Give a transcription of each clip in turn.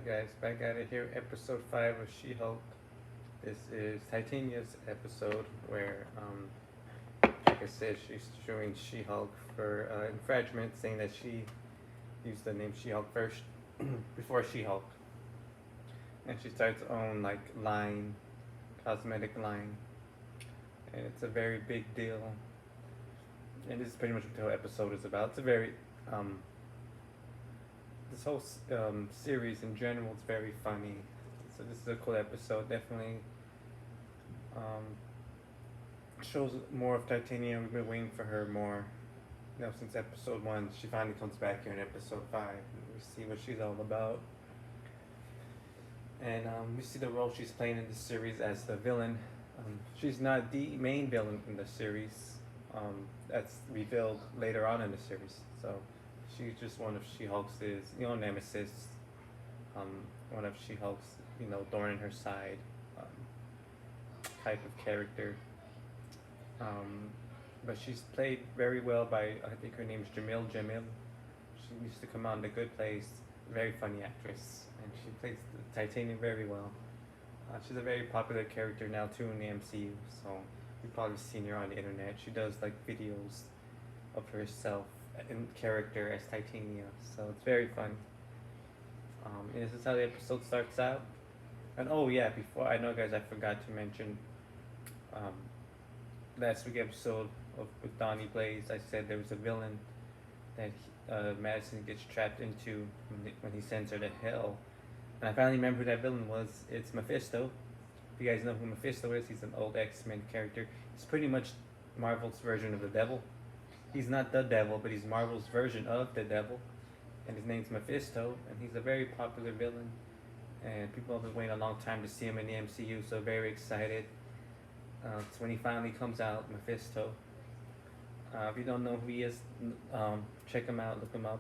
Alright guys, back at it here, episode 5 of She-Hulk. This is Titania's episode where, like I said, she's suing She-Hulk for infringement, saying that she used the name She-Hulk first before She-Hulk. And she starts her own, like, line, cosmetic line. And it's a very big deal. And this is pretty much what the whole episode is about. It's a very, this whole series in general is very funny. So this is a cool episode. Definitely shows more of Titania. We've been waiting for her more, since episode 1. She finally comes back here in episode 5. And we see what she's all about. And we see the role she's playing in the series as the villain. She's not the main villain in the series. That's revealed later on in the series. So she's just one of She-Hulk's, nemesis. One of She-Hulk's, thorn in her side type of character. But she's played very well by, I think her name's Jamil Jamil. She used to come out in The Good Place. Very funny actress. And she plays Titania very well. She's a very popular character now too in the MCU. So you've probably seen her on the internet. She does like videos of herself in character as Titania, so it's very fun. And this is how the episode starts out. And oh yeah, before I know, guys, I forgot to mention last week's episode with Donnie Blaze. I said there was a villain that Madison gets trapped into when he sends her to hell. And I finally remember who that villain was. It's Mephisto. If you guys know who Mephisto is, he's an old X-Men character. He's pretty much Marvel's version of the devil. He's not the devil, but he's Marvel's version of the devil. And his name's Mephisto, and he's a very popular villain. And people have been waiting a long time to see him in the MCU, so very excited. So when he finally comes out, Mephisto. If you don't know who he is, check him out, look him up.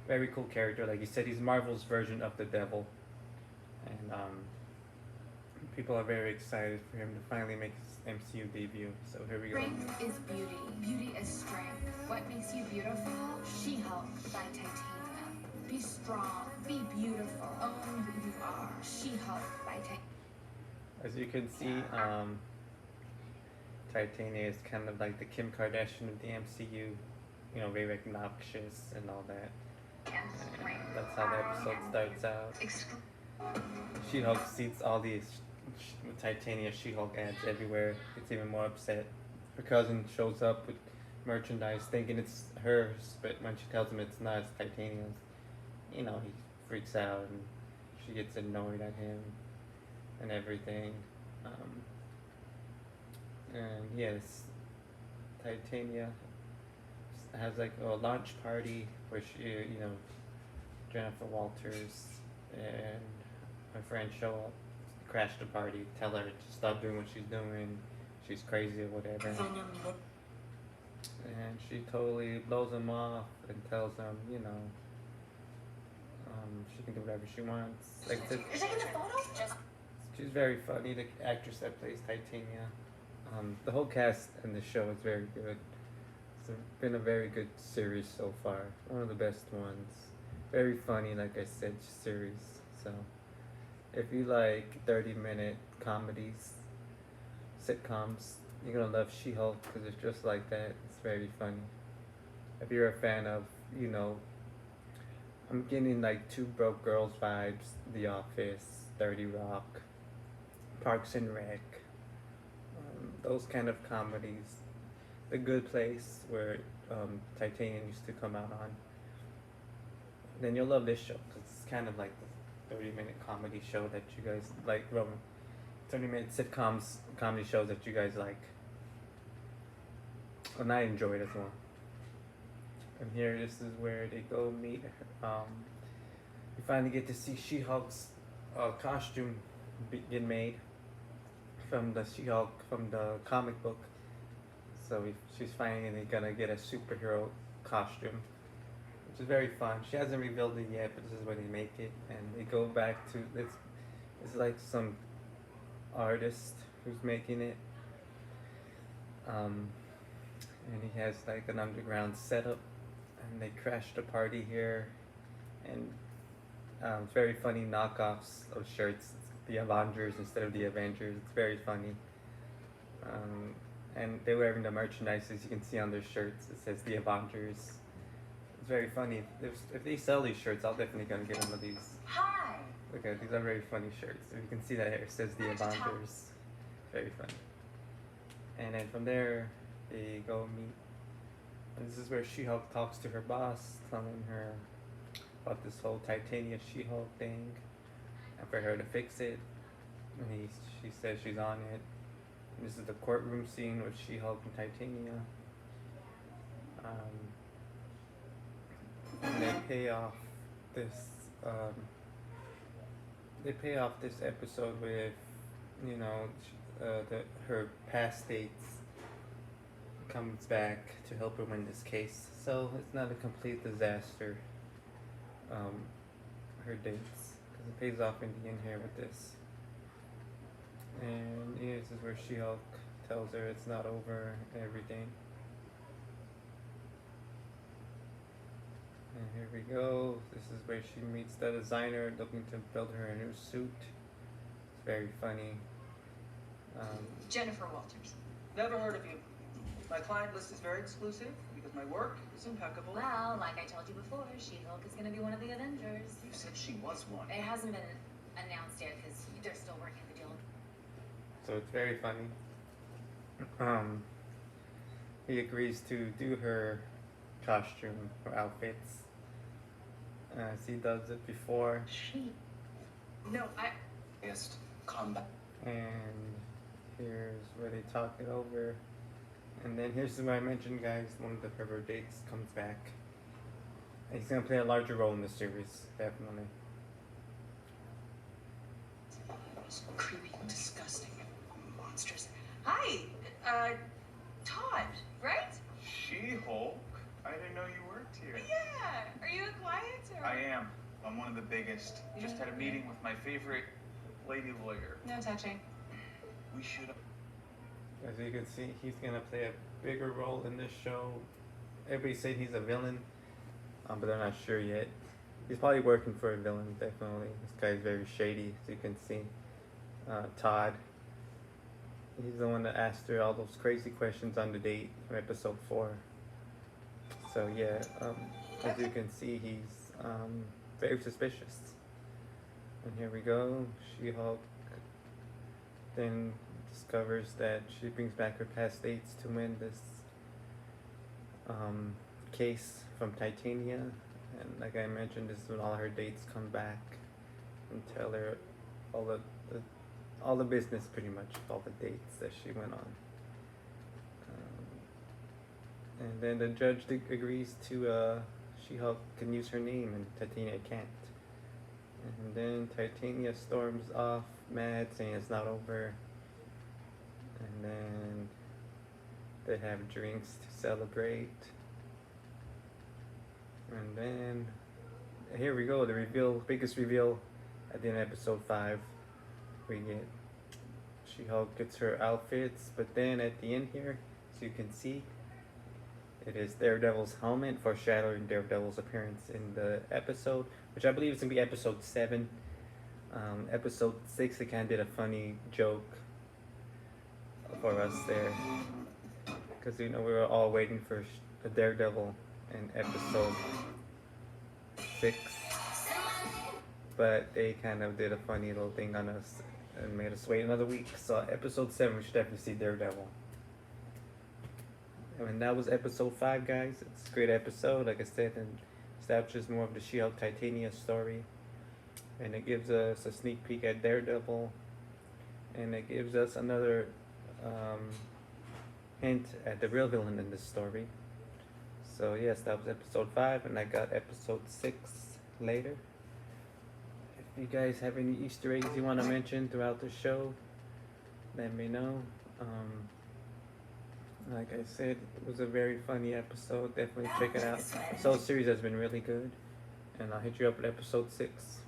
Very cool character. Like you said, he's Marvel's version of the devil. And people are very excited for him to finally make his MCU debut. So here we go. Strength is beauty. Beauty is strength. What makes you beautiful? She-Hulk by Titania. Be strong. Be beautiful. Own who you are. She-Hulk by Titania. As you can see, Titania is kind of like the Kim Kardashian of the MCU. Very obnoxious and all that. And that's how the episode starts out. She-Hulk sees all these Titania She-Hulk ads everywhere. Gets even more upset. Her cousin shows up with merchandise thinking it's hers, but when she tells him it's not, it's Titania's, he freaks out and she gets annoyed at him and everything. And yes, Titania has like a launch party where she, Jennifer Walters and my friend show up, crash the party, tell her to stop doing what she's doing, she's crazy or whatever. And she totally blows him off and tells him, she can do whatever she wants. Like she's very funny, the actress that plays Titania. The whole cast in the show is very good. It's been a very good series so far. One of the best ones. Very funny, like I said, series. So if you like 30-minute comedies, sitcoms, you're gonna love She-Hulk because it's just like that. It's very funny. If you're a fan of, I'm getting like Two Broke Girls vibes, The Office, 30 Rock, Parks and Rec, those kind of comedies. The Good Place, where Titania used to come out on. Then you'll love this show because it's kind of like the 30-minute comedy show that you guys like. 30-minute sitcoms, comedy shows that you guys like. And I enjoy it as well. And here, this is where they go meet. You finally get to see She-Hulk's costume get made from the She-Hulk from the comic book. So she's finally gonna get a superhero costume, which is very fun. She hasn't revealed it yet, but this is where they make it, and they go back to it's like some artist who's making it. And he has like an underground setup, and they crashed a party here, and It's very funny knockoffs of shirts. The Avengers instead of the Avengers. It's very funny. Um, and they're wearing the merchandise as you can see on their shirts. It says the Avengers. It's very funny. If they sell these shirts, I'll definitely gonna get one of these. Hi. Look at these are very funny shirts. If you can see that here, it says the Avengers. Very funny. And then from there, they go meet. And this is where She-Hulk talks to her boss, telling her about this whole Titania She-Hulk thing, and for her to fix it. And she says she's on it. And this is the courtroom scene with She-Hulk and Titania. And they pay off this. They pay off this episode with, you know, her past dates comes back to help her win this case. So it's not a complete disaster. Her dates, because it pays off in the end here with this. And yeah, this is where She-Hulk tells her it's not over and everything. And here we go. This is where she meets the designer looking to build her a new suit. It's very funny. Jennifer Walters. Never heard of you. My client list is very exclusive because my work is impeccable. Well, like I told you before, She-Hulk is going to be one of the Avengers. You said she was one. It hasn't been announced yet because they're still working the deal. So it's very funny. He agrees to do her costume or outfits as he does it before. No, Just combat. And here's where they talk it over. And then here's what I mentioned, guys. One of her dates comes back. And he's gonna play a larger role in the series, definitely. Those creepy, disgusting monsters. Hi, Todd, right? She-Hulk? I didn't know you worked here. Yeah. Are you a client or? I am. I'm one of the biggest. Just had a meeting with my favorite lady lawyer. No touching. We should have. As you can see, he's gonna play a bigger role in this show. Everybody's saying he's a villain, but they're not sure yet. He's probably working for a villain, definitely. This guy's very shady, as you can see. Todd. He's the one that asked her all those crazy questions on the date from episode 4. So yeah, as you can see, he's very suspicious. And here we go. She-Hulk then discovers that she brings back her past dates to win this case from Titania. And like I mentioned, this is when all her dates come back and tell her all the business, pretty much, all the dates that she went on. And then the judge agrees to She-Hulk can use her name and Titania can't. And then Titania storms off mad, saying it's not over. And then they have drinks to celebrate. And then here we go, the reveal, biggest reveal at the end of episode 5. We get She-Hulk gets her outfits, but then at the end here, as you can see, it is Daredevil's helmet, foreshadowing Daredevil's appearance in the episode, which I believe is going to be episode 7. Episode 6, they kind of did a funny joke for us there. Because, you know, we were all waiting for the Daredevil in episode 6. But they kind of did a funny little thing on us and made us wait another week. So episode 7, we should definitely see Daredevil. And that was episode 5, guys. It's a great episode, like I said, and establishes more of the She-Hulk Titania story. And it gives us a sneak peek at Daredevil. And it gives us another hint at the real villain in this story. So yes, that was episode 5, and I got episode 6 later. If you guys have any Easter eggs you want to mention throughout the show, let me know. Like I said, it was a very funny episode. Definitely check it out. This whole series has been really good. And I'll hit you up at episode 6.